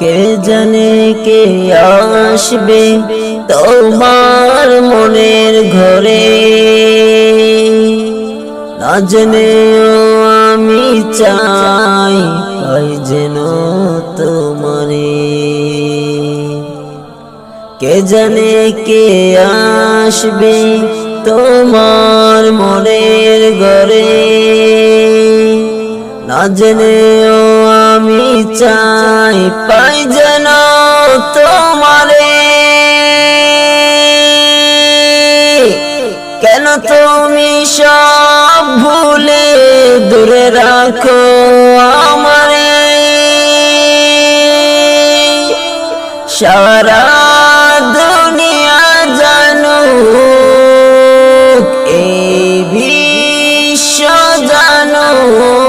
কে জানে কে আসবে তোমার মনের ঘরে, না জেনেও আমি চাই পাই যেন তোমারে। কে জানে কে আসবে তোমার মনের ঘরে, না জেনেও আমি চাই পাই যেন তোমারে। কেন তুমি সব ভুলে দূরে রাখো আমারে, সারা দুনিয়া জানুক এই বিশ্ব জানুক,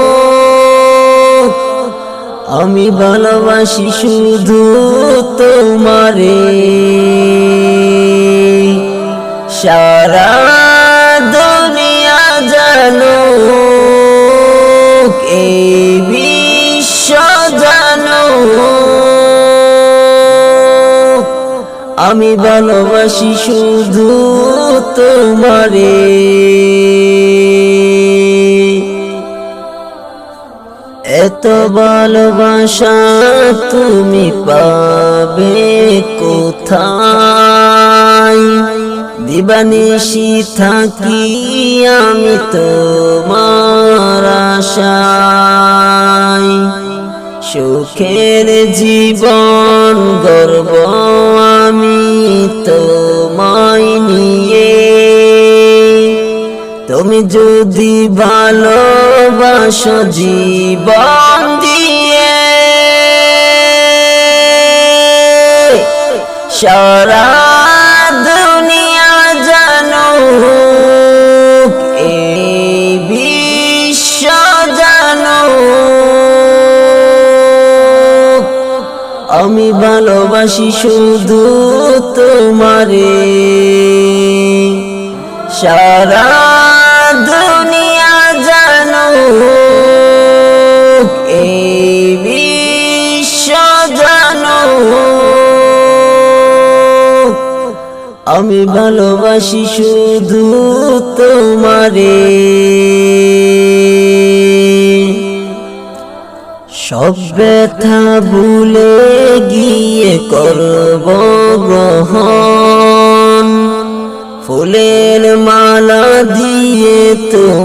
আমি ভালোবাসি শুধু তোমারে। সারা দুনিয়া জানুক এই বিশ্ব জানুক, আমি ভালোবাসি শুধু তোমারে। এত ভালোবাসা তুমি পাবে কোথায়, দিবানিশি থাকি আমি তোমার আশায়। সুখের জীবন গর্ব আমি তোমায় নিয়ে, তুমি যদি ভালোবাসো জীবন দিয়ে, সারা দুনিয়া জানুক এই বিশ্ব জানুক, আমি ভালোবাসি শুধু তোমারে। সারা দুনিয়া জানুক এই বিশ্ব জানুক, আমি ভালোবাসি শুধু তোমারে। সব ব্যথা ভুলে গিয়ে করব গ্রহণ, ফুলের মালা দিয়ে তুমি